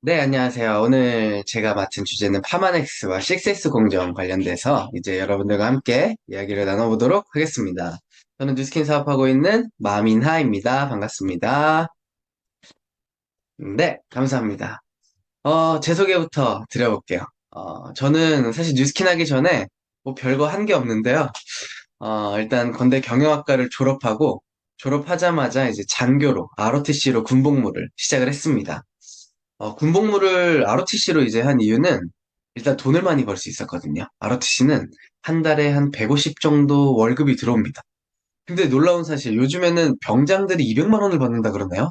네, 안녕하세요. 오늘 제가 맡은 주제는 파마넥스와 식세스 공정 관련돼서 이제 여러분들과 함께 이야기를 나눠보도록 하겠습니다. 저는 뉴스킨 사업하고 있는 마민하입니다. 반갑습니다. 네, 감사합니다. 제 소개부터 드려볼게요. 저는 사실 뉴스킨 하기 전에 뭐 별거 한 게 없는데요. 일단 건대 경영학과를 졸업하고 졸업하자마자 이제 장교로 ROTC로 군복무를 시작을 했습니다. 군복무를 ROTC로 이제 한 이유는 일단 돈을 많이 벌 수 있었거든요. ROTC는 한 달에 한 150 정도 월급이 들어옵니다. 근데 놀라운 사실, 요즘에는 병장들이 200만 원을 받는다 그러네요.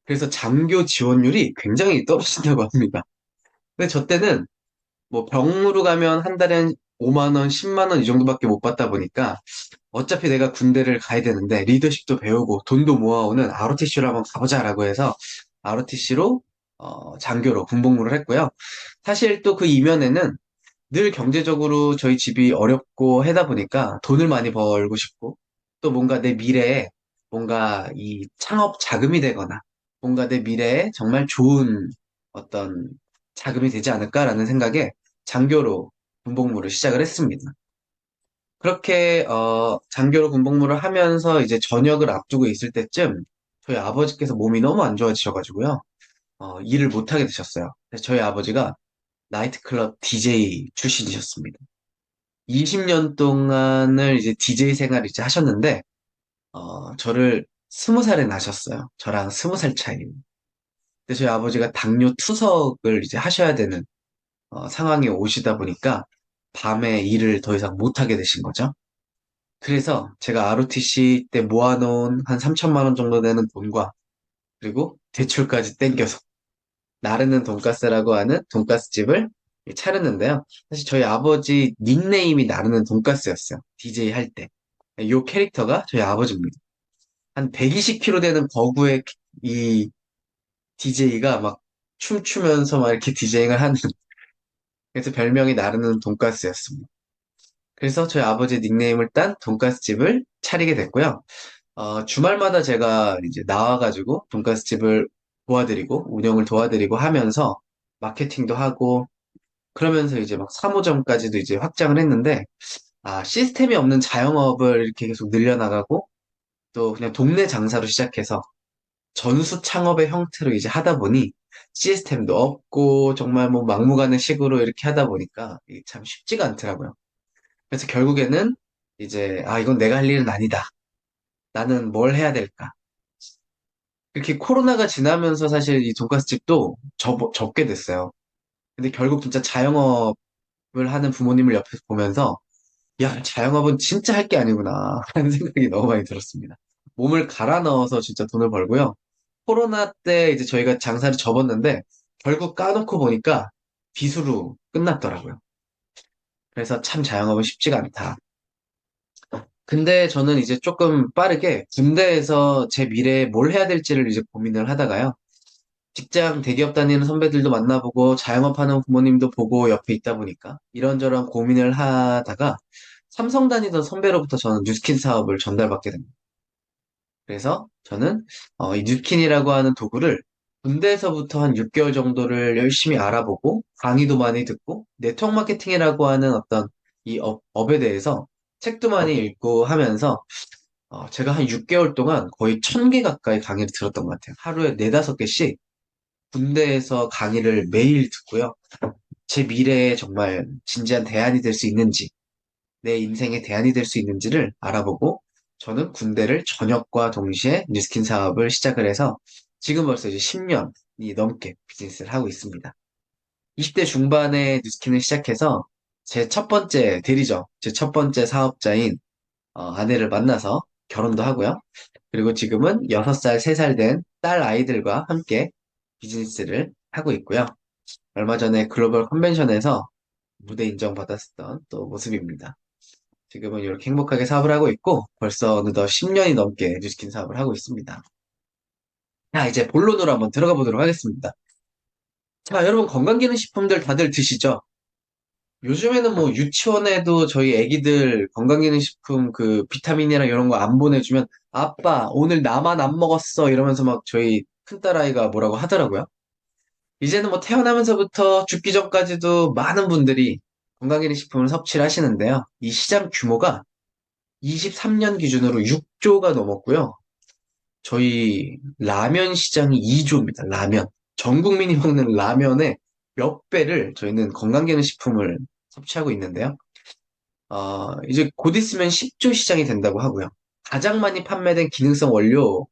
그래서 장교 지원율이 굉장히 떨어진다고 합니다. 근데 저 때는 뭐 병으로 가면 한 달에 한 5만 원, 10만 원 이 정도밖에 못 받다 보니까 어차피 내가 군대를 가야 되는데 리더십도 배우고 돈도 모아오는 ROTC로 한번 가보자라고 해서 ROTC로 장교로 군복무를 했고요. 사실 또 그 이면에는 늘 경제적으로 저희 집이 어렵고 하다 보니까 돈을 많이 벌고 싶고 또 뭔가 내 미래에 뭔가 이 창업 자금이 되거나 뭔가 내 미래에 정말 좋은 어떤 자금이 되지 않을까라는 생각에 장교로 군복무를 시작을 했습니다. 그렇게 장교로 군복무를 하면서 이제 전역을 앞두고 있을 때쯤 저희 아버지께서 몸이 너무 안 좋아지셔가지고요. 일을 못하게 되셨어요. 그래서 저희 아버지가 나이트클럽 DJ 출신이셨습니다. 20년 동안을 이제 DJ 생활을 이제 하셨는데, 저를 20살에 낳으셨어요. 저랑 20살 차이. 근데 저희 아버지가 당뇨 투석을 이제 하셔야 되는 상황에 오시다 보니까 밤에 일을 더 이상 못하게 되신 거죠. 그래서 제가 ROTC 때 모아놓은 한 3천만 원 정도 되는 돈과 그리고 대출까지 땡겨서 나르는 돈가스라고 하는 돈가스 집을 차렸는데요. 사실 저희 아버지 닉네임이 나르는 돈가스였어요. DJ 할 때. 이 캐릭터가 저희 아버지입니다. 한 120kg 되는 버구의 이 DJ가 막 춤추면서 막 이렇게 디제잉을 하는 그래서 별명이 나르는 돈가스였습니다. 그래서 저희 아버지의 닉네임을 딴 돈가스 집을 차리게 됐고요. 주말마다 제가 이제 나와가지고 돈가스 집을 도와드리고 운영을 도와드리고 하면서 마케팅도 하고 그러면서 이제 막 3호점까지도 이제 확장을 했는데 시스템이 없는 자영업을 이렇게 계속 늘려나가고 또 그냥 동네 장사로 시작해서 전수 창업의 형태로 이제 하다 보니 시스템도 없고 정말 뭐 막무가내 식으로 이렇게 하다 보니까 이게 참 쉽지가 않더라고요. 그래서 결국에는 이제 이건 내가 할 일은 아니다. 나는 뭘 해야 될까? 이렇게 코로나가 지나면서 사실 이 돈가스 집도 접게 됐어요. 근데 결국 진짜 자영업을 하는 부모님을 옆에서 보면서 야, 자영업은 진짜 할 게 아니구나 하는 생각이 너무 많이 들었습니다. 몸을 갈아 넣어서 진짜 돈을 벌고요. 코로나 때 이제 저희가 장사를 접었는데 결국 까놓고 보니까 비수로 끝났더라고요. 그래서 참 자영업은 쉽지가 않다. 근데 저는 이제 조금 빠르게 군대에서 제 미래에 뭘 해야 될지를 이제 고민을 하다가요. 직장 대기업 다니는 선배들도 만나보고 자영업하는 부모님도 보고 옆에 있다 보니까 이런저런 고민을 하다가 삼성 다니던 선배로부터 저는 뉴스킨 사업을 전달받게 됩니다. 그래서 저는 이 뉴스킨이라고 하는 도구를 군대에서부터 한 6개월 정도를 열심히 알아보고 강의도 많이 듣고 네트워크 마케팅이라고 하는 어떤 이 업에 대해서 책도 많이 읽고 하면서 제가 한 6개월 동안 거의 1000개 가까이 강의를 들었던 것 같아요. 하루에 4-5개씩 군대에서 강의를 매일 듣고요. 제 미래에 정말 진지한 대안이 될 수 있는지, 내 인생의 대안이 될 수 있는지를 알아보고, 저는 군대를 전역과 동시에 뉴스킨 사업을 시작을 해서 지금 벌써 이제 10년이 넘게 비즈니스를 하고 있습니다. 20대 중반에 뉴스킨을 시작해서 제 첫 번째 대리죠. 제 첫 번째 사업자인 아내를 만나서 결혼도 하고요. 그리고 지금은 6살, 3살 된 딸 아이들과 함께 비즈니스를 하고 있고요. 얼마 전에 글로벌 컨벤션에서 무대 인정받았었던 또 모습입니다. 지금은 이렇게 행복하게 사업을 하고 있고 벌써 어느덧 10년이 넘게 뉴스킨 사업을 하고 있습니다. 자, 이제 본론으로 한번 들어가 보도록 하겠습니다. 자, 여러분 건강기능식품들 다들 드시죠? 요즘에는 뭐 유치원에도 저희 애기들 건강기능식품 그 비타민이랑 이런 거 안 보내주면 아빠 오늘 나만 안 먹었어 이러면서 막 저희 큰딸아이가 뭐라고 하더라고요. 이제는 뭐 태어나면서부터 죽기 전까지도 많은 분들이 건강기능식품을 섭취를 하시는데요. 이 시장 규모가 23년 기준으로 6조가 넘었고요. 저희 라면 시장이 2조입니다. 라면. 전 국민이 먹는 라면의 몇 배를 저희는 건강기능식품을 섭취하고 있는데요. 이제 곧 있으면 10조 시장이 된다고 하고요. 가장 많이 판매된 기능성 원료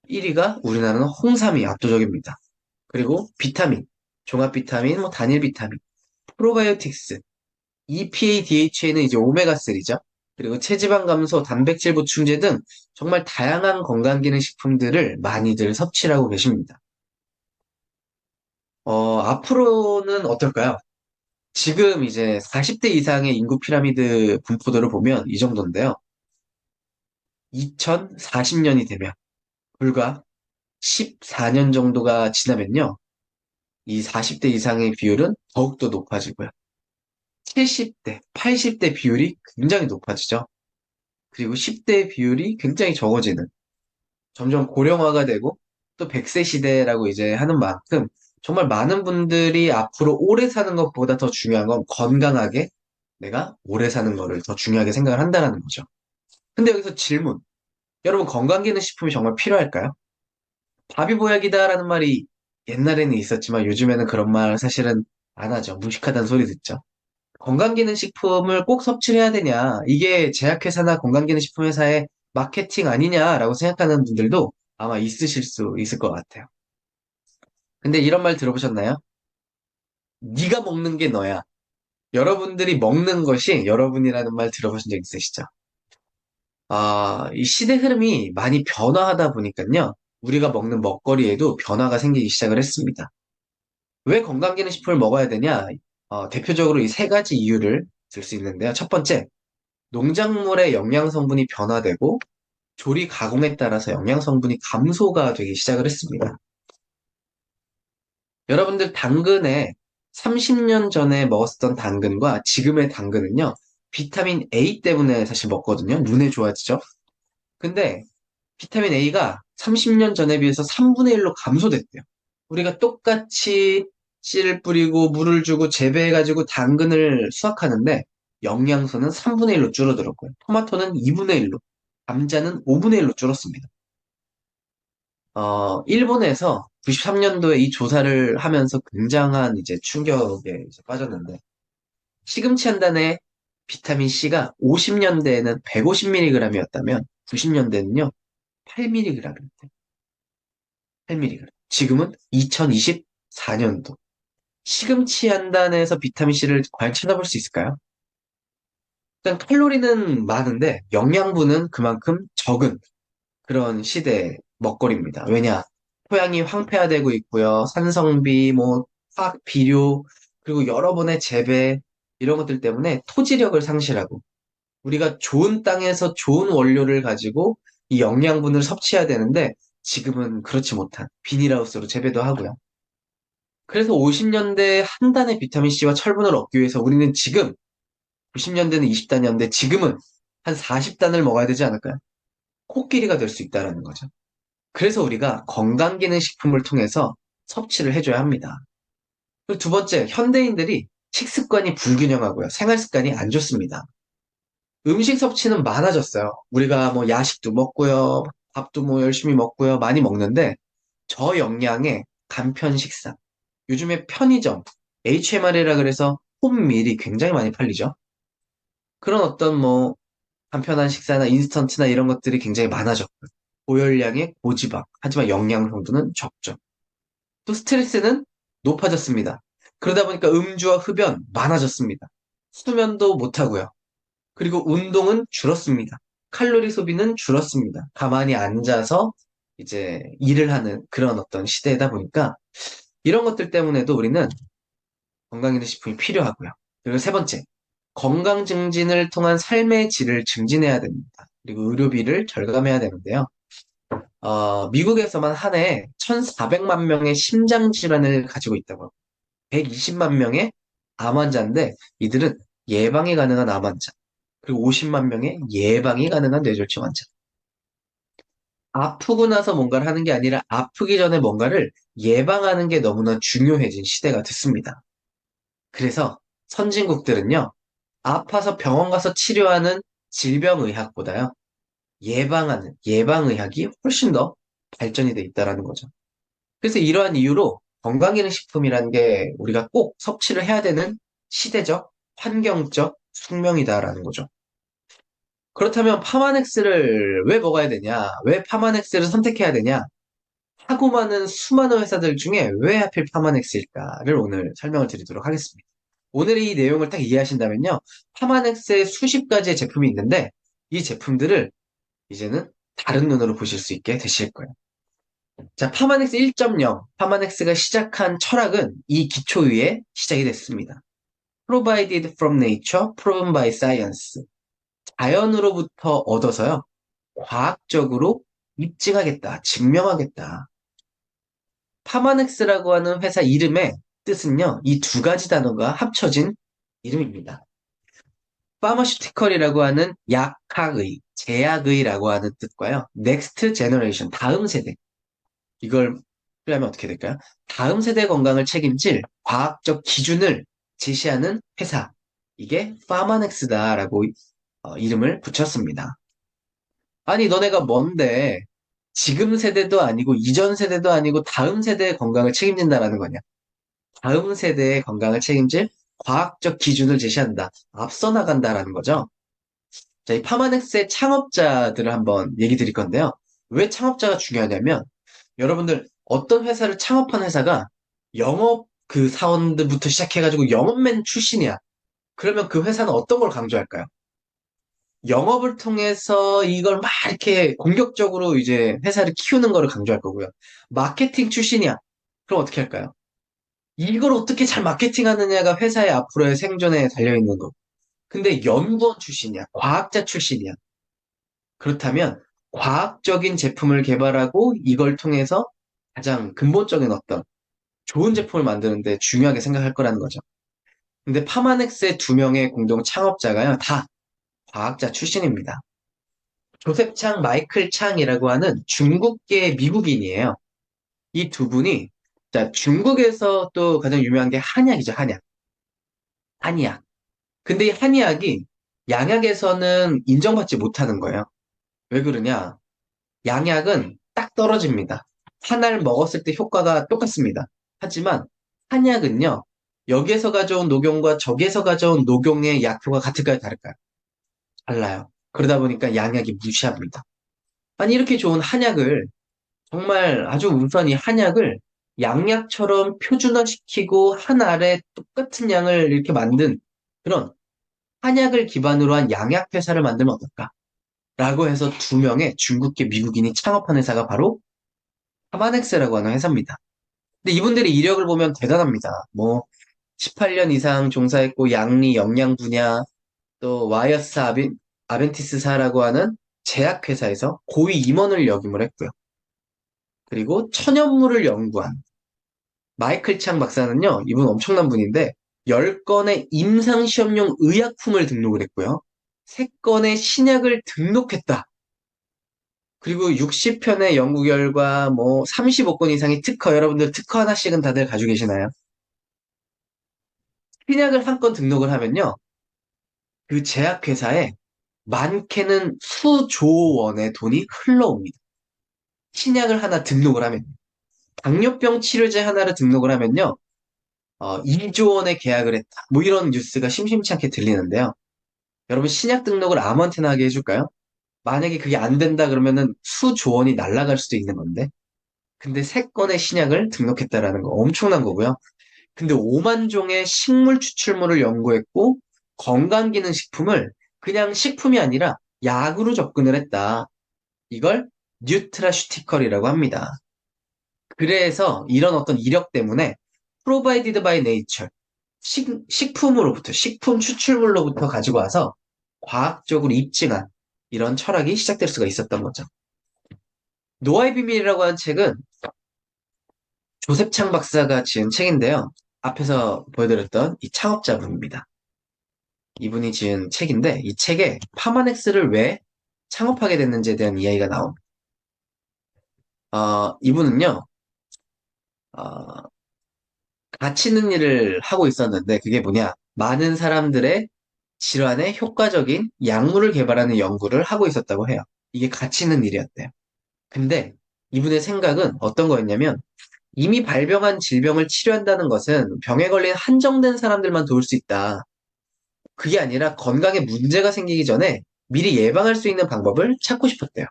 1위가 우리나라는 홍삼이 압도적입니다. 그리고 비타민, 종합 비타민, 뭐 단일 비타민, 프로바이오틱스, EPA, DHA는 이제 오메가3죠. 그리고 체지방 감소, 단백질 보충제 등 정말 다양한 건강기능식품들을 많이들 섭취를 하고 계십니다. 앞으로는 어떨까요? 지금 이제 40대 이상의 인구 피라미드 분포도를 보면 이 정도인데요. 2040년이 되면 불과 14년 정도가 지나면요. 이 40대 이상의 비율은 더욱더 높아지고요. 70대, 80대 비율이 굉장히 높아지죠. 그리고 10대 비율이 굉장히 적어지는 점점 고령화가 되고 또 100세 시대라고 이제 하는 만큼 정말 많은 분들이 앞으로 오래 사는 것보다 더 중요한 건 건강하게 내가 오래 사는 거를 더 중요하게 생각을 한다는 거죠. 근데 여기서 질문. 여러분 건강기능식품이 정말 필요할까요? 밥이 보약이다라는 말이 옛날에는 있었지만 요즘에는 그런 말 사실은 안 하죠. 무식하다는 소리 듣죠. 건강기능식품을 꼭 섭취를 해야 되냐? 이게 제약회사나 건강기능식품 회사의 마케팅 아니냐라고 생각하는 분들도 아마 있으실 수 있을 것 같아요. 근데 이런 말 들어보셨나요? 네가 먹는 게 너야. 여러분들이 먹는 것이 여러분이라는 말 들어보신 적 있으시죠? 이 시대 흐름이 많이 변화하다 보니까요. 우리가 먹는 먹거리에도 변화가 생기기 시작을 했습니다. 왜 건강기능식품을 먹어야 되냐? 대표적으로 이 세 가지 이유를 들 수 있는데요. 첫 번째, 농작물의 영양 성분이 변화되고 조리 가공에 따라서 영양 성분이 감소가 되기 시작을 했습니다. 여러분들 당근에 30년 전에 먹었던 당근과 지금의 당근은요, 비타민 A 때문에 사실 먹거든요. 눈에 좋아지죠? 근데 비타민 A가 30년 전에 비해서 3분의 1로 감소됐대요. 우리가 똑같이 씨를 뿌리고 물을 주고 재배해가지고 당근을 수확하는데 영양소는 3분의 1로 줄어들었고요. 토마토는 2분의 1로, 감자는 5분의 1로 줄었습니다. 일본에서 93년도에 이 조사를 하면서 굉장한 이제 충격에 이제 빠졌는데 시금치 한 단에 비타민 C가 50년대에는 150mg이었다면 90년대는요 8mg이었대요. 8mg. 지금은 2024년도. 시금치 한 단에서 비타민 C를 과연 찾아볼 수 있을까요? 일단 칼로리는 많은데 영양분은 그만큼 적은 그런 시대의 먹거리입니다. 왜냐? 토양이 황폐화되고 있고요. 산성비, 뭐, 화학 비료, 그리고 여러 번의 재배, 이런 것들 때문에 토지력을 상실하고, 우리가 좋은 땅에서 좋은 원료를 가지고 이 영양분을 섭취해야 되는데, 지금은 그렇지 못한 비닐하우스로 재배도 하고요. 그래서 50년대 한 단의 비타민C와 철분을 얻기 위해서 우리는 지금, 90년대는 20단이었는데, 지금은 한 40단을 먹어야 되지 않을까요? 코끼리가 될 수 있다는 거죠. 그래서 우리가 건강기능식품을 통해서 섭취를 해줘야 합니다. 그리고 두 번째, 현대인들이 식습관이 불균형하고요. 생활습관이 안 좋습니다. 음식 섭취는 많아졌어요. 우리가 뭐 야식도 먹고요. 밥도 뭐 열심히 먹고요. 많이 먹는데 저영양의 간편 식사. 요즘에 편의점, HMR이라 그래서 홈밀이 굉장히 많이 팔리죠. 그런 어떤 뭐 간편한 식사나 인스턴트나 이런 것들이 굉장히 많아졌고요. 고열량의 고지방, 하지만 영양 성분은 적죠. 또 스트레스는 높아졌습니다. 그러다 보니까 음주와 흡연 많아졌습니다. 수면도 못하고요. 그리고 운동은 줄었습니다. 칼로리 소비는 줄었습니다. 가만히 앉아서 이제 일을 하는 그런 어떤 시대다 보니까 이런 것들 때문에도 우리는 건강기능식품이 필요하고요. 그리고 세 번째, 건강 증진을 통한 삶의 질을 증진해야 됩니다. 그리고 의료비를 절감해야 되는데요. 미국에서만 한 해에 1,400만 명의 심장 질환을 가지고 있다고 합니다. 120만 명의 암 환자인데 이들은 예방이 가능한 암 환자, 그리고 50만 명의 예방이 가능한 뇌졸중 환자. 아프고 나서 뭔가를 하는 게 아니라 아프기 전에 뭔가를 예방하는 게 너무나 중요해진 시대가 됐습니다. 그래서 선진국들은요, 아파서 병원 가서 치료하는 질병의학보다요, 예방하는 예방의학이 훨씬 더 발전이 돼 있다라는 거죠. 그래서 이러한 이유로 건강기능식품이라는 게 우리가 꼭 섭취를 해야 되는 시대적, 환경적 숙명이다라는 거죠. 그렇다면 파마넥스를 왜 먹어야 되냐? 왜 파마넥스를 선택해야 되냐? 하고 많은 수많은 회사들 중에 왜 하필 파마넥스일까를 오늘 설명을 드리도록 하겠습니다. 오늘 이 내용을 딱 이해하신다면요. 파마넥스의 수십 가지의 제품이 있는데 이 제품들을 이제는 다른 눈으로 보실 수 있게 되실 거예요. 자, 파마넥스 1.0. 파마넥스가 시작한 철학은 이 기초 위에 시작이 됐습니다. Provided from nature, proven by science. 자연으로부터 얻어서요. 과학적으로 입증하겠다, 증명하겠다. 파마넥스라고 하는 회사 이름의 뜻은요, 이 두 가지 단어가 합쳐진 이름입니다. 파머슈티컬이라고 하는 약학의, 제약의라고 하는 뜻과요, 넥스트 제너레이션, 다음 세대. 이걸 하면 어떻게 될까요? 다음 세대 건강을 책임질 과학적 기준을 제시하는 회사. 이게 파마넥스다라고 이름을 붙였습니다. 아니, 너네가 뭔데 지금 세대도 아니고 이전 세대도 아니고 다음 세대의 건강을 책임진다라는 거냐? 다음 세대의 건강을 책임질 과학적 기준을 제시한다. 앞서 나간다라는 거죠. 자, 이 파마넥스의 창업자들을 한번 얘기 드릴 건데요. 왜 창업자가 중요하냐면 여러분들 어떤 회사를 창업한 회사가 영업 그 사원들부터 시작해가지고 영업맨 출신이야. 그러면 그 회사는 어떤 걸 강조할까요? 영업을 통해서 이걸 막 이렇게 공격적으로 이제 회사를 키우는 거를 강조할 거고요. 마케팅 출신이야. 그럼 어떻게 할까요? 이걸 어떻게 잘 마케팅하느냐가 회사의 앞으로의 생존에 달려있는 거. 근데 연구원 출신이야. 과학자 출신이야. 그렇다면 과학적인 제품을 개발하고 이걸 통해서 가장 근본적인 어떤 좋은 제품을 만드는데 중요하게 생각할 거라는 거죠. 근데 파마넥스의 두 명의 공동 창업자가요, 다 과학자 출신입니다. 조셉 창, 마이클 창이라고 하는 중국계 미국인이에요. 이 두 분이, 자, 중국에서 또 가장 유명한 게 한약이죠, 한약. 한의학. 근데 이 한의학이 양약에서는 인정받지 못하는 거예요. 왜 그러냐? 양약은 딱 떨어집니다. 하나를 먹었을 때 효과가 똑같습니다. 하지만 한약은요, 여기에서 가져온 녹용과 저기에서 가져온 녹용의 약효가 같을까요, 다를까요? 달라요. 그러다 보니까 양약이 무시합니다. 아니, 이렇게 좋은 한약을 정말 아주 우선 이 한약을 양약처럼 표준화시키고 한 알에 똑같은 양을 이렇게 만든 그런 한약을 기반으로 한 양약 회사를 만들면 어떨까? 라고 해서 두 명의 중국계 미국인이 창업한 회사가 바로 하마넥스라고 하는 회사입니다. 근데 이분들의 이력을 보면 대단합니다. 뭐 18년 이상 종사했고 양리 영양 분야 또 와이어스 아벤티스사라고 하는 제약회사에서 고위 임원을 역임을 했고요. 그리고 천연물을 연구한 마이클 창 박사는요, 이분 엄청난 분인데 10건의 임상시험용 의약품을 등록을 했고요. 3건의 신약을 등록했다. 그리고 60편의 연구 결과, 뭐 35건 이상의 특허, 여러분들 특허 하나씩은 다들 가지고 계시나요? 신약을 한 건 등록을 하면요, 그 제약회사에 많게는 수조 원의 돈이 흘러옵니다. 신약을 하나 등록을 하면. 당뇨병 치료제 하나를 등록을 하면요, 2조 원의 계약을 했다. 뭐 이런 뉴스가 심심치 않게 들리는데요. 여러분, 신약 등록을 아무한테나 하게 해줄까요? 만약에 그게 안 된다 그러면은 수조 원이 날아갈 수도 있는 건데. 근데 3건의 신약을 등록했다라는 거 엄청난 거고요. 근데 5만 종의 식물 추출물을 연구했고 건강기능식품을 그냥 식품이 아니라 약으로 접근을 했다. 이걸 뉴트라슈티컬이라고 합니다. 그래서 이런 어떤 이력 때문에 provided by nature 식품으로부터 식품 추출물로부터 가지고 와서 과학적으로 입증한 이런 철학이 시작될 수가 있었던 거죠. 노아의 비밀이라고 하는 책은 조셉 창 박사가 지은 책인데요. 앞에서 보여드렸던 이 창업자분입니다. 이분이 지은 책인데 이 책에 파마넥스를 왜 창업하게 됐는지에 대한 이야기가 나옵니다. 이분은요, 어, 가치 있는 일을 하고 있었는데 그게 뭐냐? 많은 사람들의 질환에 효과적인 약물을 개발하는 연구를 하고 있었다고 해요. 이게 가치 있는 일이었대요. 근데 이분의 생각은 어떤 거였냐면 이미 발병한 질병을 치료한다는 것은 병에 걸린 한정된 사람들만 도울 수 있다. 그게 아니라 건강에 문제가 생기기 전에 미리 예방할 수 있는 방법을 찾고 싶었대요.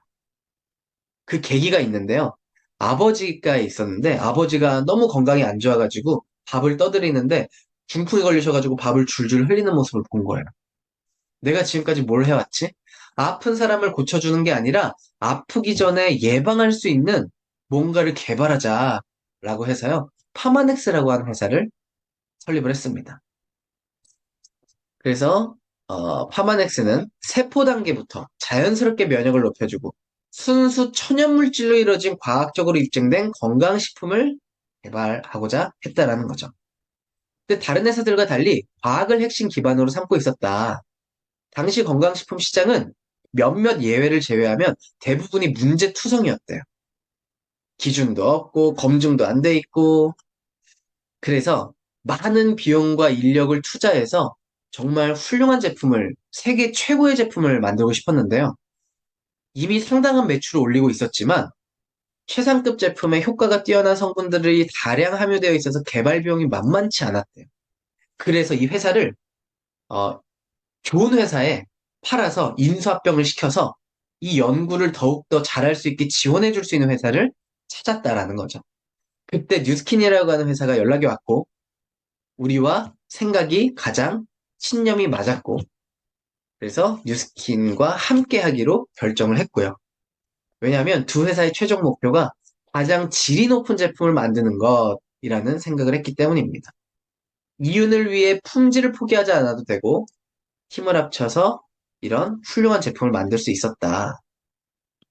그 계기가 있는데요. 아버지가 있었는데 아버지가 너무 건강이 안 좋아가지고 밥을 떠드리는데 중풍이 걸리셔가지고 밥을 줄줄 흘리는 모습을 본 거예요. 내가 지금까지 뭘 해왔지? 아픈 사람을 고쳐주는 게 아니라 아프기 전에 예방할 수 있는 뭔가를 개발하자라고 해서요. 파마넥스라고 하는 회사를 설립을 했습니다. 그래서 파마넥스는 세포 단계부터 자연스럽게 면역을 높여주고 순수 천연물질로 이루어진 과학적으로 입증된 건강식품을 개발하고자 했다라는 거죠. 근데 다른 회사들과 달리 과학을 핵심 기반으로 삼고 있었다. 당시 건강식품 시장은 몇몇 예외를 제외하면 대부분이 문제투성이었대요. 기준도 없고 검증도 안 돼 있고 그래서 많은 비용과 인력을 투자해서 정말 훌륭한 제품을 세계 최고의 제품을 만들고 싶었는데요. 이미 상당한 매출을 올리고 있었지만 최상급 제품의 효과가 뛰어난 성분들이 다량 함유되어 있어서 개발 비용이 만만치 않았대요. 그래서 이 회사를 어, 좋은 회사에 팔아서 인수합병을 시켜서 이 연구를 더욱더 잘할 수 있게 지원해 줄 수 있는 회사를 찾았다라는 거죠. 그때 뉴스킨이라고 하는 회사가 연락이 왔고 우리와 생각이 가장 신념이 맞았고 그래서 뉴스킨과 함께 하기로 결정을 했고요. 왜냐하면 두 회사의 최종 목표가 가장 질이 높은 제품을 만드는 것이라는 생각을 했기 때문입니다. 이윤을 위해 품질을 포기하지 않아도 되고 힘을 합쳐서 이런 훌륭한 제품을 만들 수 있었다.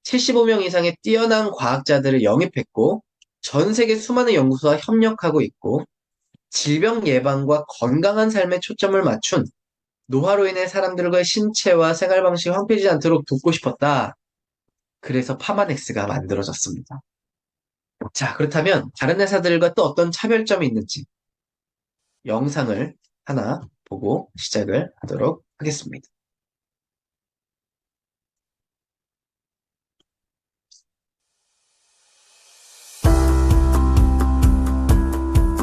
75명 이상의 뛰어난 과학자들을 영입했고 전 세계 수많은 연구소와 협력하고 있고 질병 예방과 건강한 삶에 초점을 맞춘 노화로 인해 사람들과의 신체와 생활 방식이 황폐해지지 않도록 돕고 싶었다. 그래서 파마넥스가 만들어졌습니다. 자, 그렇다면 다른 회사들과 또 어떤 차별점이 있는지 영상을 하나 보고 시작을 하도록 하겠습니다.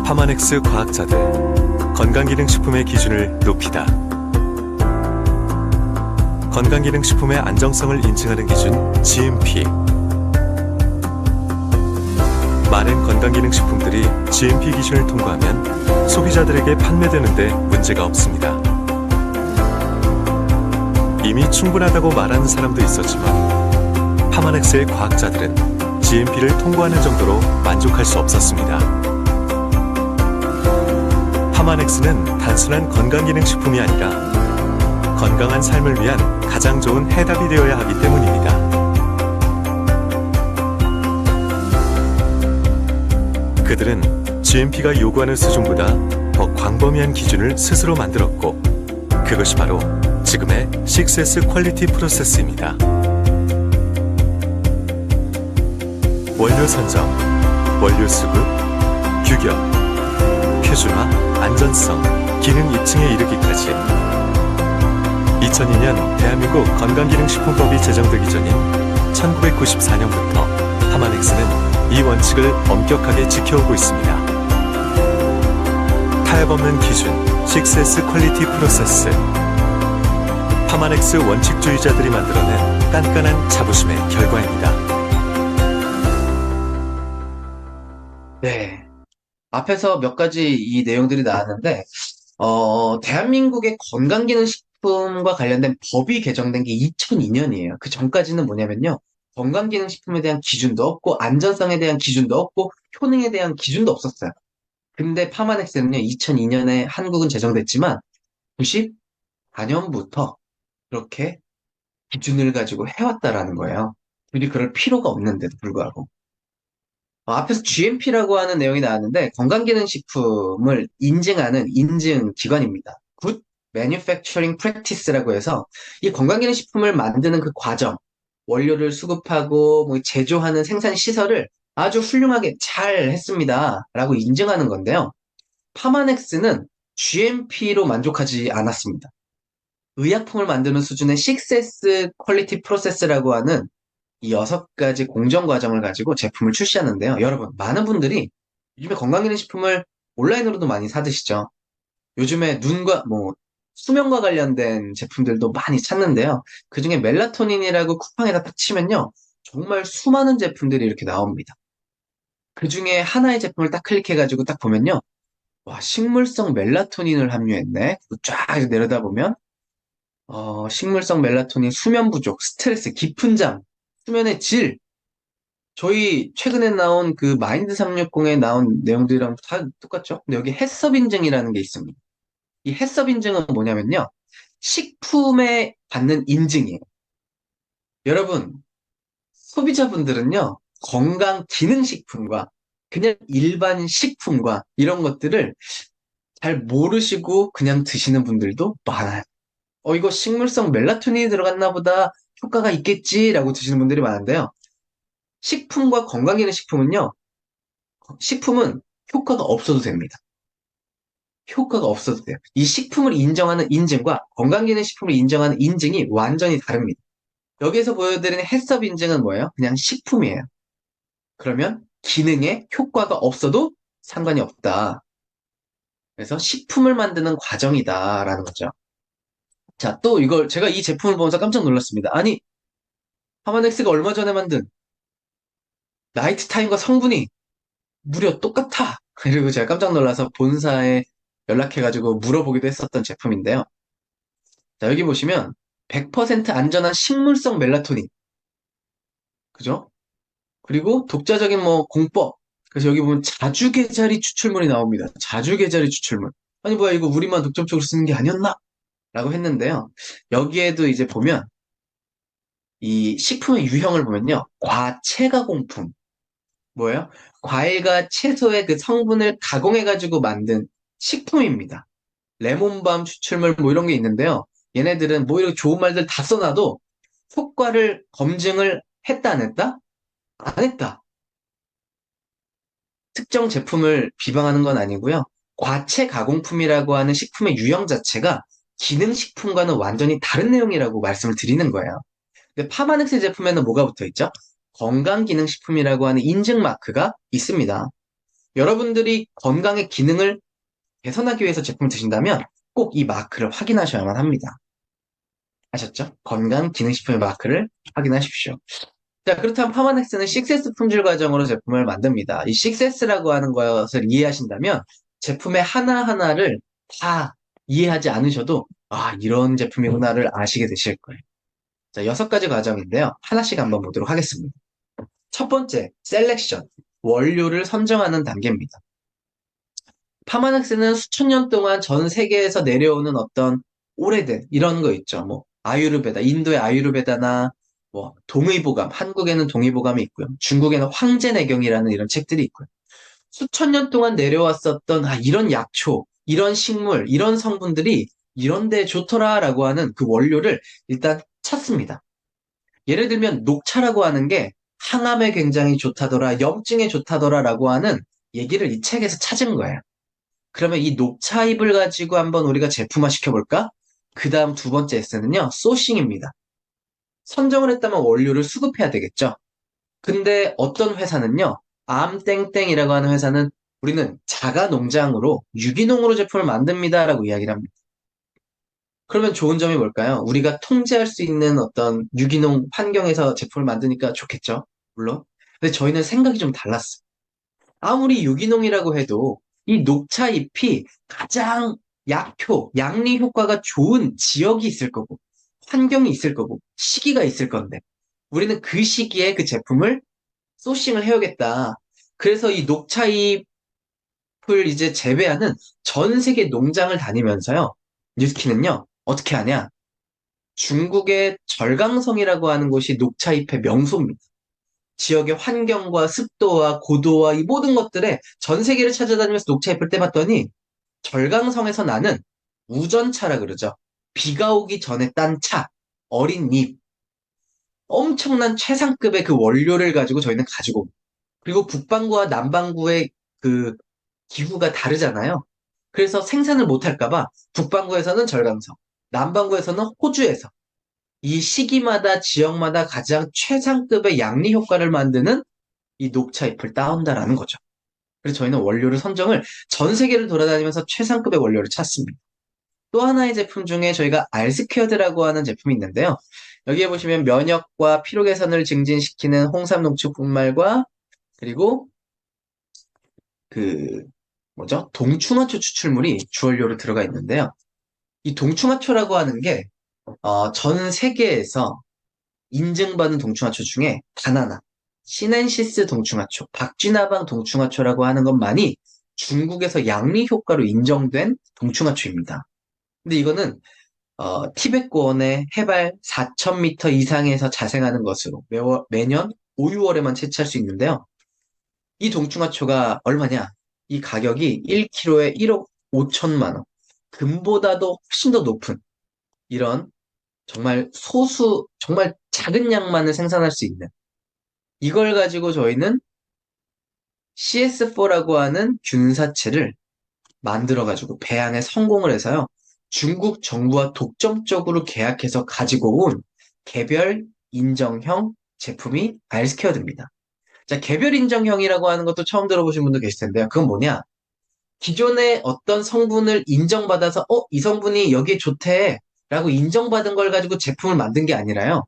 파마넥스 과학자들 건강기능식품의 기준을 높이다. 건강기능식품의 안정성을 인증하는 기준 GMP. 많은 건강기능식품들이 GMP 기준을 통과하면 소비자들에게 판매되는 데 문제가 없습니다. 이미 충분하다고 말하는 사람도 있었지만 파마넥스의 과학자들은 GMP를 통과하는 정도로 만족할 수 없었습니다. 파마넥스는 단순한 건강기능식품이 아니라 건강한 삶을 위한 가장 좋은 해답이 되어야 하기 때문입니다. 그들은 GMP가 요구하는 수준보다 더 광범위한 기준을 스스로 만들었고 그것이 바로 지금의 6S 퀄리티 프로세스입니다. 원료 선정, 원료 수급, 규격, 표준화, 안전성, 기능 입증에 이르기까지 2002년 대한민국 건강기능식품법이 제정되기 전인 1994년부터 파마넥스는 이 원칙을 엄격하게 지켜오고 있습니다. 타협 없는 기준 6S 퀄리티 프로세스. 파마넥스 원칙주의자들이 만들어낸 깐깐한 자부심의 결과입니다. 네. 앞에서 몇 가지 이 내용들이 나왔는데, 대한민국의 건강기능식품과 관련된 법이 개정된 게 2002년이에요. 그 전까지는 뭐냐면요. 건강기능식품에 대한 기준도 없고, 안전성에 대한 기준도 없고, 효능에 대한 기준도 없었어요. 근데 파마넥스는요, 2002년에 한국은 제정됐지만, 94년부터 그렇게 기준을 가지고 해왔다라는 거예요. 우리 그럴 필요가 없는데도 불구하고. 앞에서 GMP라고 하는 내용이 나왔는데 건강기능식품을 인증하는 인증기관입니다. Good Manufacturing Practice라고 해서 이 건강기능식품을 만드는 그 과정, 원료를 수급하고 뭐 제조하는 생산 시설을 아주 훌륭하게 잘 했습니다. 라고 인증하는 건데요. 파마넥스는 GMP로 만족하지 않았습니다. 의약품을 만드는 수준의 6S 퀄리티 프로세스라고 하는 이 6가지 공정 과정을 가지고 제품을 출시하는데요. 여러분, 많은 분들이 요즘에 건강기능식품을 온라인으로도 많이 사 드시죠. 요즘에 눈과 수면과 관련된 제품들도 많이 찾는데요. 그중에 멜라토닌이라고 쿠팡에다 딱 치면요. 정말 수많은 제품들이 이렇게 나옵니다. 그중에 하나의 제품을 딱 클릭해가지고 딱 보면요. 와, 식물성 멜라토닌을 함유했네. 쫙 내려다보면 식물성 멜라토닌, 수면 부족, 스트레스, 깊은 잠, 수면의 질. 저희 최근에 나온 그 마인드 360에 나온 내용들이랑 다 똑같죠? 근데 여기 해썹 인증이라는 게 있습니다. 이 해썹 인증은 뭐냐면요. 식품에 받는 인증이에요. 여러분, 소비자분들은요, 건강 기능식품과 그냥 일반 식품과 이런 것들을 잘 모르시고 그냥 드시는 분들도 많아요. 이거 식물성 멜라토닌이 들어갔나 보다 효과가 있겠지라고 드시는 분들이 많은데요. 식품과 건강기능식품은요, 식품은 효과가 없어도 됩니다. 효과가 없어도 돼요. 이 식품을 인정하는 인증과 건강기능식품을 인정하는 인증이 완전히 다릅니다. 여기에서 보여드리는 해썹 인증은 뭐예요? 그냥 식품이에요. 그러면 기능에 효과가 없어도 상관이 없다. 그래서 식품을 만드는 과정이다라는 거죠. 자, 또 이걸 제가 이 제품을 보면서 깜짝 놀랐습니다. 아니, 하마넥스가 얼마 전에 만든 나이트 타임과 성분이 무려 똑같아. 그리고 제가 깜짝 놀라서 본사에 연락해가지고 물어보기도 했었던 제품인데요. 자, 여기 보시면 100% 안전한 식물성 멜라토닌. 그죠? 그리고 독자적인 공법. 그래서 여기 보면 자주계자리 추출물이 나옵니다. 자주계자리 추출물. 아니, 뭐야, 이거 우리만 독점적으로 쓰는 게 아니었나? 라고 했는데요. 여기에도 이제 보면 이 식품의 유형을 보면요. 과체가공품. 뭐예요? 과일과 채소의 그 성분을 가공해가지고 만든 식품입니다. 레몬밤 추출물 이런 게 있는데요. 얘네들은 이렇게 좋은 말들 다 써놔도 효과를 검증을 했다 안 했다? 안 했다. 특정 제품을 비방하는 건 아니고요. 과체 가공품이라고 하는 식품의 유형 자체가 기능식품과는 완전히 다른 내용이라고 말씀을 드리는 거예요. 근데 파마넥스 제품에는 뭐가 붙어 있죠? 건강기능식품이라고 하는 인증 마크가 있습니다. 여러분들이 건강의 기능을 개선하기 위해서 제품을 드신다면 꼭 이 마크를 확인하셔야만 합니다. 아셨죠? 건강기능식품의 마크를 확인하십시오. 자, 그렇다면 파마넥스는 6S 품질 과정으로 제품을 만듭니다. 이 6S라고 하는 것을 이해하신다면 제품의 하나하나를 다 이해하지 않으셔도 이런 제품이구나를 아시게 되실 거예요. 자, 6가지 과정인데요. 하나씩 한번 보도록 하겠습니다. 첫 번째, 셀렉션. 원료를 선정하는 단계입니다. 파마넥스는 수천 년 동안 전 세계에서 내려오는 어떤 오래된 이런 거 있죠. 아유르베다, 인도의 아유르베다나 동의보감, 한국에는 동의보감이 있고요. 중국에는 황제내경이라는 이런 책들이 있고요. 수천 년 동안 내려왔었던 이런 약초, 이런 식물, 이런 성분들이 이런 데 좋더라라고 하는 그 원료를 일단 찾습니다. 예를 들면 녹차라고 하는 게 항암에 굉장히 좋다더라, 염증에 좋다더라라고 하는 얘기를 이 책에서 찾은 거예요. 그러면 이 녹차잎을 가지고 한번 우리가 제품화 시켜볼까? 그 다음 두 번째 S는요, 소싱입니다. 선정을 했다면 원료를 수급해야 되겠죠. 근데 어떤 회사는요, 암땡땡이라고 하는 회사는 우리는 자가 농장으로 유기농으로 제품을 만듭니다라고 이야기를 합니다. 그러면 좋은 점이 뭘까요? 우리가 통제할 수 있는 어떤 유기농 환경에서 제품을 만드니까 좋겠죠. 물론. 근데 저희는 생각이 좀 달랐어요. 아무리 유기농이라고 해도 이 녹차 잎이 가장 약효, 양리 효과가 좋은 지역이 있을 거고, 환경이 있을 거고, 시기가 있을 건데, 우리는 그 시기에 그 제품을 소싱을 해야겠다. 그래서 이 녹차 잎을 이제 재배하는 전 세계 농장을 다니면서요, 뉴스키는요, 어떻게 하냐? 중국의 절강성이라고 하는 곳이 녹차 잎의 명소입니다. 지역의 환경과 습도와 고도와 이 모든 것들에 전 세계를 찾아다니면서 녹차잎을 떼봤더니 절강성에서 나는 우전차라 그러죠. 비가 오기 전에 딴 차, 어린 잎, 엄청난 최상급의 그 원료를 가지고 저희는 가지고 옵니다. 그리고 북반구와 남반구의 그 기후가 다르잖아요. 그래서 생산을 못할까 봐 북반구에서는 절강성, 남반구에서는 호주에서 이 시기마다 지역마다 가장 최상급의 양리 효과를 만드는 이 녹차 잎을 따온다라는 거죠. 그래서 저희는 원료를 선정을 전 세계를 돌아다니면서 최상급의 원료를 찾습니다. 또 하나의 제품 중에 저희가 알스퀘어드라고 하는 제품이 있는데요. 여기에 보시면 면역과 피로 개선을 증진시키는 홍삼 농축 분말과 그리고 그 뭐죠? 동충하초 추출물이 주원료로 들어가 있는데요. 이 동충하초라고 하는 게 전 세계에서 인증받은 동충하초 중에 바나나, 시넨시스 동충하초, 박쥐나방 동충하초라고 하는 것만이 중국에서 양리 효과로 인정된 동충하초입니다. 근데 이거는 티베트 고원의 해발 4,000m 이상에서 자생하는 것으로 매년 5, 6월에만 채취할 수 있는데요. 이 동충하초가 얼마냐? 이 가격이 1kg에 1억 5천만 원. 금보다도 훨씬 더 높은 이런 정말 정말 작은 양만을 생산할 수 있는 이걸 가지고 저희는 CS4라고 하는 균사체를 만들어가지고 배양에 성공을 해서요. 중국 정부와 독점적으로 계약해서 가지고 온 개별 인정형 제품이 알스퀘어드입니다. 자, 개별 인정형이라고 하는 것도 처음 들어보신 분도 계실 텐데요. 그건 뭐냐? 기존의 어떤 성분을 인정받아서, 이 성분이 여기에 좋대. 라고 인정받은 걸 가지고 제품을 만든 게 아니라요.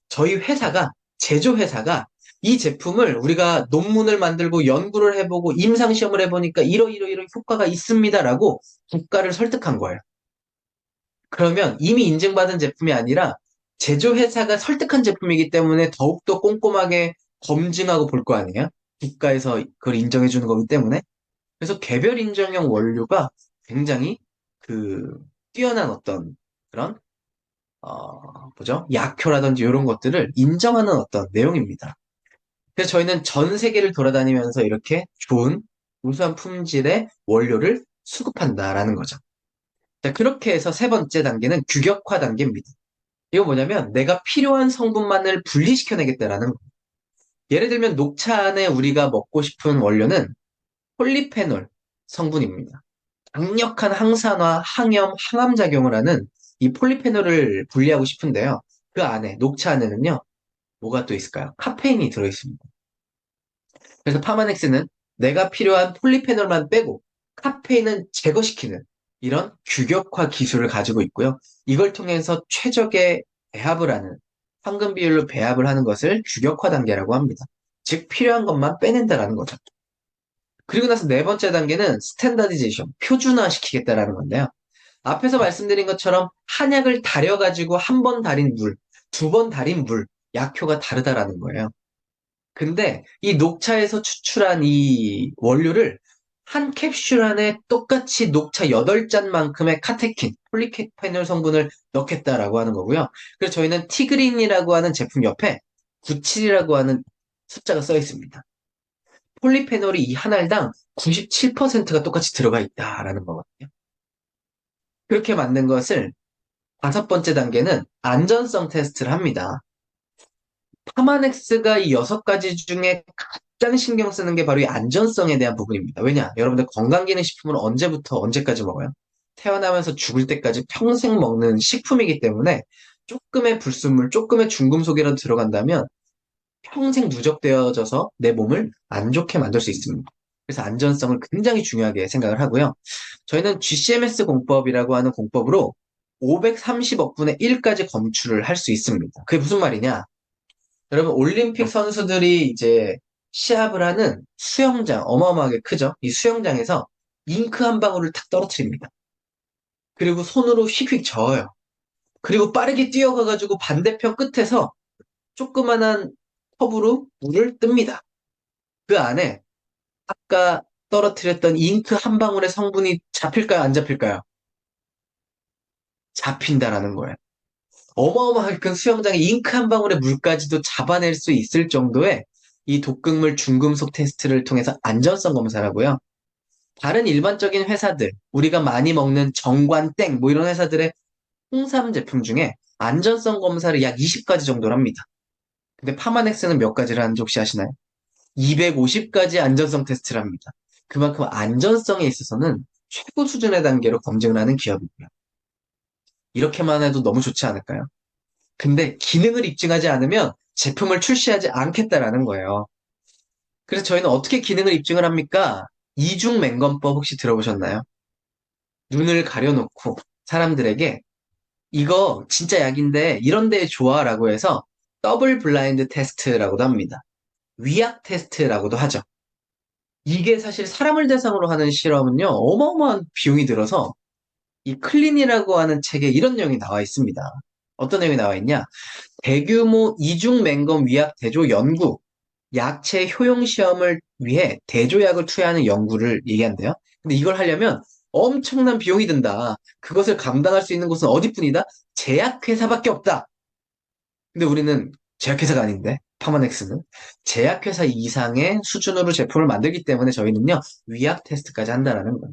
저희 회사가, 제조회사가 이 제품을 우리가 논문을 만들고 연구를 해보고 임상시험을 해보니까 이런 효과가 있습니다라고 국가를 설득한 거예요. 그러면 이미 인증받은 제품이 아니라 제조회사가 설득한 제품이기 때문에 더욱더 꼼꼼하게 검증하고 볼 거 아니에요? 국가에서 그걸 인정해 주는 거기 때문에. 그래서 개별 인정형 원료가 굉장히 그 뛰어난 어떤 그런 뭐죠? 약효라든지 이런 것들을 인정하는 어떤 내용입니다. 그래서 저희는 전 세계를 돌아다니면서 이렇게 좋은 우수한 품질의 원료를 수급한다라는 거죠. 자, 그렇게 해서 세 번째 단계는 규격화 단계입니다. 이거 뭐냐면 내가 필요한 성분만을 분리시켜내겠다라는 거. 예를 들면 녹차 안에 우리가 먹고 싶은 원료는 폴리페놀 성분입니다. 강력한 항산화, 항염, 항암작용을 하는 이 폴리페놀을 분리하고 싶은데요. 그 안에, 녹차 안에는요, 뭐가 또 있을까요? 카페인이 들어있습니다. 그래서 파마넥스는 내가 필요한 폴리페놀만 빼고 카페인은 제거시키는 이런 규격화 기술을 가지고 있고요. 이걸 통해서 최적의 배합을 하는, 황금 비율로 배합을 하는 것을 규격화 단계라고 합니다. 즉, 필요한 것만 빼낸다라는 거죠. 그리고 나서 네 번째 단계는 스탠다디제이션, 표준화 시키겠다라는 건데요. 앞에서 말씀드린 것처럼 한약을 달여가지고 한 번 달인 물, 두 번 달인 물, 약효가 다르다라는 거예요. 근데 이 녹차에서 추출한 이 원료를 한 캡슐 안에 똑같이 녹차 8잔만큼의 카테킨, 폴리케페놀 성분을 넣겠다라고 하는 거고요. 그래서 저희는 티그린이라고 하는 제품 옆에 97이라고 하는 숫자가 써 있습니다. 폴리페놀이 이 한 알당 97%가 똑같이 들어가 있다라는 거거든요. 그렇게 만든 것을 다섯 번째 단계는 안전성 테스트를 합니다. 파마넥스가 이 여섯 가지 중에 가장 신경 쓰는 게 바로 이 안전성에 대한 부분입니다. 왜냐? 여러분들 건강기능식품을 언제부터 언제까지 먹어요? 태어나면서 죽을 때까지 평생 먹는 식품이기 때문에 조금의 불순물, 조금의 중금속이라도 들어간다면 평생 누적되어져서 내 몸을 안 좋게 만들 수 있습니다. 그래서 안전성을 굉장히 중요하게 생각을 하고요. 저희는 GCMS 공법이라고 하는 공법으로 530억분의 1까지 검출을 할 수 있습니다. 그게 무슨 말이냐? 여러분, 올림픽 선수들이 이제 시합을 하는 수영장, 어마어마하게 크죠? 이 수영장에서 잉크 한 방울을 탁 떨어뜨립니다. 그리고 손으로 휙휙 저어요. 그리고 빠르게 뛰어가가지고 반대편 끝에서 조그만한 컵으로 물을 뜹니다. 그 안에 아까 떨어뜨렸던 잉크 한 방울의 성분이 잡힐까요? 안 잡힐까요? 잡힌다라는 거예요. 어마어마하게 큰 수영장에 잉크 한 방울의 물까지도 잡아낼 수 있을 정도의 이 독극물 중금속 테스트를 통해서 안전성 검사를 하고요. 다른 일반적인 회사들, 우리가 많이 먹는 정관땡, 뭐 이런 회사들의 홍삼 제품 중에 안전성 검사를 약 20가지 정도를 합니다. 근데 파마넥스는 몇 가지를 하는지 혹시 아시나요? 250가지 안전성 테스트를 합니다. 그만큼 안전성에 있어서는 최고 수준의 단계로 검증을 하는 기업이고요. 이렇게만 해도 너무 좋지 않을까요? 근데 기능을 입증하지 않으면 제품을 출시하지 않겠다라는 거예요. 그래서 저희는 어떻게 기능을 입증을 합니까? 이중맹검법 혹시 들어보셨나요? 눈을 가려놓고 사람들에게 이거 진짜 약인데 이런 데에 좋아라고 해서 더블 블라인드 테스트라고도 합니다. 위약 테스트라고도 하죠. 이게 사실 사람을 대상으로 하는 실험은요, 어마어마한 비용이 들어서 이 클린이라고 하는 책에 이런 내용이 나와 있습니다. 어떤 내용이 나와 있냐? 대규모 이중 맹검 위약 대조 연구, 약체 효용 시험을 위해 대조약을 투여하는 연구를 얘기한대요. 근데 이걸 하려면 엄청난 비용이 든다. 그것을 감당할 수 있는 곳은 어디뿐이다? 제약회사밖에 없다. 근데 우리는 제약회사가 아닌데, 파마넥스는 제약회사 이상의 수준으로 제품을 만들기 때문에 저희는요, 위약 테스트까지 한다라는 거예요.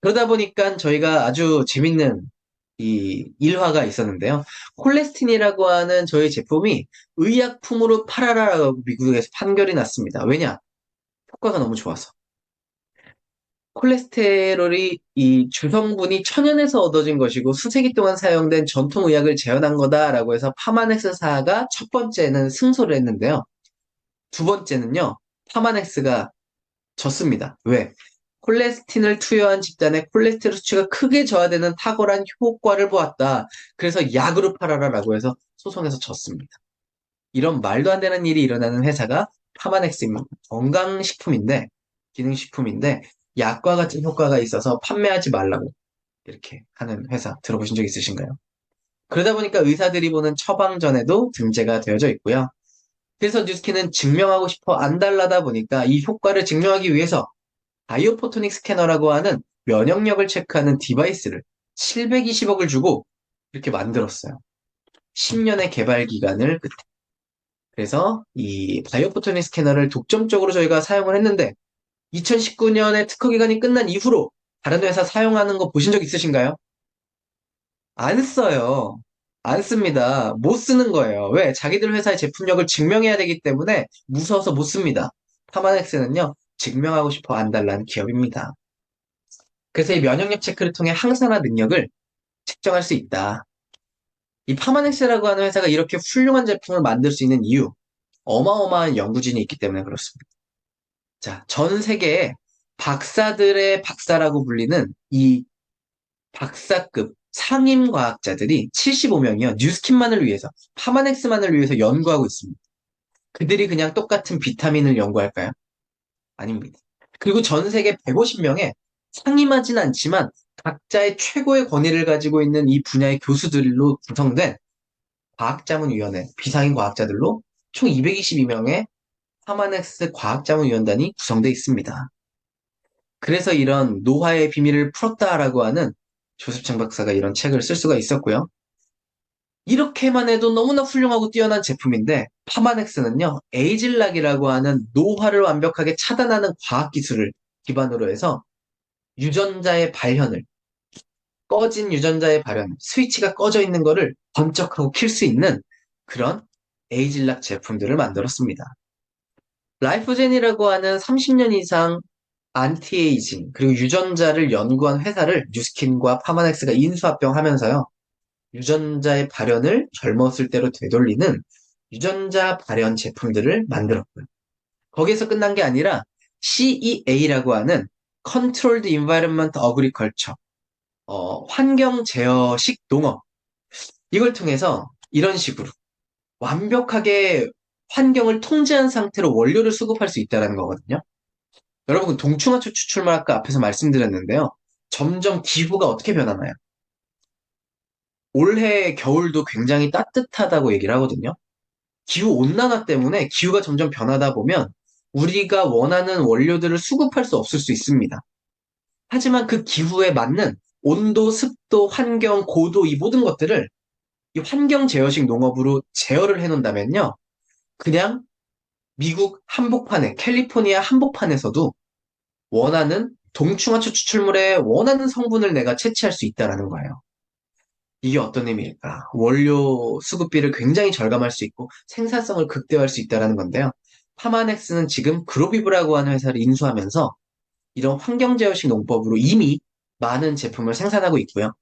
그러다 보니까 저희가 아주 재밌는 이 일화가 있었는데요. 콜레스틴이라고 하는 저희 제품이 의약품으로 팔아라라고 미국에서 판결이 났습니다. 왜냐? 효과가 너무 좋아서. 콜레스테롤이 이 주성분이 천연에서 얻어진 것이고 수세기 동안 사용된 전통 의학을 재현한 거다라고 해서 파마넥스사가 첫 번째는 승소를 했는데요. 두 번째는요. 파마넥스가 졌습니다. 왜? 콜레스틴을 투여한 집단의 콜레스테롤 수치가 크게 저하되는 탁월한 효과를 보았다. 그래서 약으로 팔아라라고 해서 소송에서 졌습니다. 이런 말도 안 되는 일이 일어나는 회사가 파마넥스입니다. 건강식품인데, 기능식품인데, 약과 같은 효과가 있어서 판매하지 말라고 이렇게 하는 회사 들어보신 적 있으신가요? 그러다 보니까 의사들이 보는 처방전에도 등재가 되어져 있고요. 그래서 뉴스킨은 증명하고 싶어 안달나다 보니까 이 효과를 증명하기 위해서 바이오포토닉 스캐너라고 하는 면역력을 체크하는 디바이스를 720억을 주고 이렇게 만들었어요. 10년의 개발 기간을 끝에. 그래서 이 바이오포토닉 스캐너를 독점적으로 저희가 사용을 했는데 2019년에 특허 기간이 끝난 이후로 다른 회사 사용하는 거 보신 적 있으신가요? 안 써요. 안 씁니다. 못 쓰는 거예요. 왜? 자기들 회사의 제품력을 증명해야 되기 때문에 무서워서 못 씁니다. 파마넥스는요, 증명하고 싶어 안달난 기업입니다. 그래서 이 면역력 체크를 통해 항산화 능력을 측정할 수 있다. 이 파마넥스라고 하는 회사가 이렇게 훌륭한 제품을 만들 수 있는 이유, 어마어마한 연구진이 있기 때문에 그렇습니다. 자, 전 세계에 박사들의 박사라고 불리는 이 박사급 상임 과학자들이 75명이요. 뉴스킨만을 위해서, 파마넥스만을 위해서 연구하고 있습니다. 그들이 그냥 똑같은 비타민을 연구할까요? 아닙니다. 그리고 전 세계 150명의 상임하진 않지만 각자의 최고의 권위를 가지고 있는 이 분야의 교수들로 구성된 과학자문위원회, 비상임 과학자들로 총 222명의 파마넥스 과학자문위원단이 구성되어 있습니다. 그래서 이런 노화의 비밀을 풀었다라고 하는 조셉창 박사가 이런 책을 쓸 수가 있었고요. 이렇게만 해도 너무나 훌륭하고 뛰어난 제품인데 파마넥스는요, 에이즐락이라고 하는 노화를 완벽하게 차단하는 과학기술을 기반으로 해서 유전자의 발현을, 꺼진 유전자의 발현, 스위치가 꺼져 있는 거를 번쩍하고 킬 수 있는 그런 에이즐락 제품들을 만들었습니다. 라이프젠이라고 하는 30년 이상 안티에이징, 그리고 유전자를 연구한 회사를 뉴스킨과 파마넥스가 인수합병하면서요. 유전자의 발현을 젊었을 때로 되돌리는 유전자 발현 제품들을 만들었고요. 거기에서 끝난 게 아니라 CEA라고 하는 Controlled Environment Agriculture, 환경 제어식 농업. 이걸 통해서 이런 식으로 완벽하게 환경을 통제한 상태로 원료를 수급할 수 있다는 거거든요. 여러분, 동충하초 추출물 아까 앞에서 말씀드렸는데요. 점점 기후가 어떻게 변하나요? 올해 겨울도 굉장히 따뜻하다고 얘기를 하거든요. 기후 온난화 때문에 기후가 점점 변하다 보면 우리가 원하는 원료들을 수급할 수 없을 수 있습니다. 하지만 그 기후에 맞는 온도, 습도, 환경, 고도 이 모든 것들을 이 환경 제어식 농업으로 제어를 해놓는다면요. 그냥 미국 한복판에, 캘리포니아 한복판에서도 원하는 동충하초 추출물의 원하는 성분을 내가 채취할 수 있다는 거예요. 이게 어떤 의미일까? 원료 수급비를 굉장히 절감할 수 있고 생산성을 극대화할 수 있다는 건데요. 파마넥스는 지금 그로비브라고 하는 회사를 인수하면서 이런 환경제어식 농법으로 이미 많은 제품을 생산하고 있고요.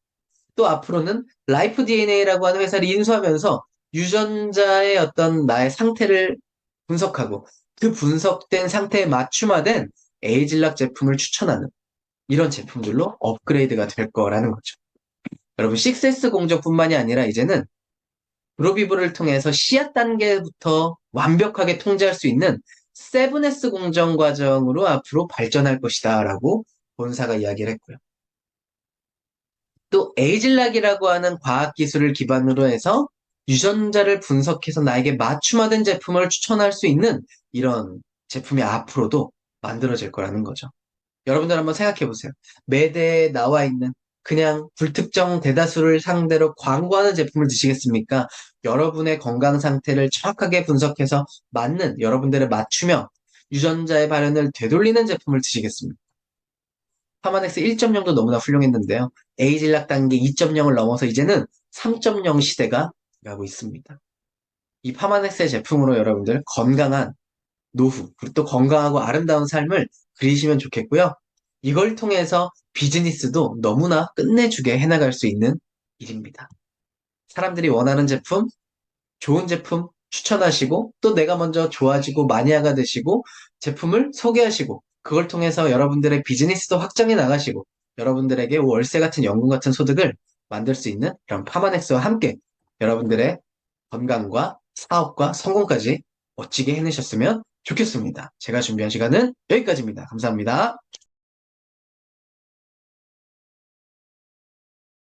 또 앞으로는 라이프 DNA라고 하는 회사를 인수하면서 유전자의 어떤 나의 상태를 분석하고 그 분석된 상태에 맞춤화된 에이즐락 제품을 추천하는 이런 제품들로 업그레이드가 될 거라는 거죠. 여러분, 6S 공정뿐만이 아니라 이제는 그로비브를 통해서 씨앗 단계부터 완벽하게 통제할 수 있는 7S 공정 과정으로 앞으로 발전할 것이다라고 본사가 이야기를 했고요. 또 에이즐락이라고 하는 과학 기술을 기반으로 해서 유전자를 분석해서 나에게 맞춤화된 제품을 추천할 수 있는 이런 제품이 앞으로도 만들어질 거라는 거죠. 여러분들 한번 생각해 보세요. 매대에 나와 있는 그냥 불특정 대다수를 상대로 광고하는 제품을 드시겠습니까? 여러분의 건강 상태를 정확하게 분석해서 맞는 여러분들의 맞춤형 유전자의 발현을 되돌리는 제품을 드시겠습니까? 파마넥스 1.0도 너무나 훌륭했는데요. 에이즐락 단계 2.0을 넘어서 이제는 3.0 시대가 가고 있습니다. 이 파마넥스의 제품으로 여러분들 건강한 노후, 그리고 또 건강하고 아름다운 삶을 그리시면 좋겠고요. 이걸 통해서 비즈니스도 너무나 끝내주게 해나갈 수 있는 일입니다. 사람들이 원하는 제품, 좋은 제품 추천하시고 또 내가 먼저 좋아지고 마니아가 되시고 제품을 소개하시고 그걸 통해서 여러분들의 비즈니스도 확장해 나가시고 여러분들에게 월세 같은 연금 같은 소득을 만들 수 있는 이런 파마넥스와 함께 여러분들의 건강과 사업과 성공까지 멋지게 해내셨으면 좋겠습니다. 제가 준비한 시간은 여기까지입니다. 감사합니다.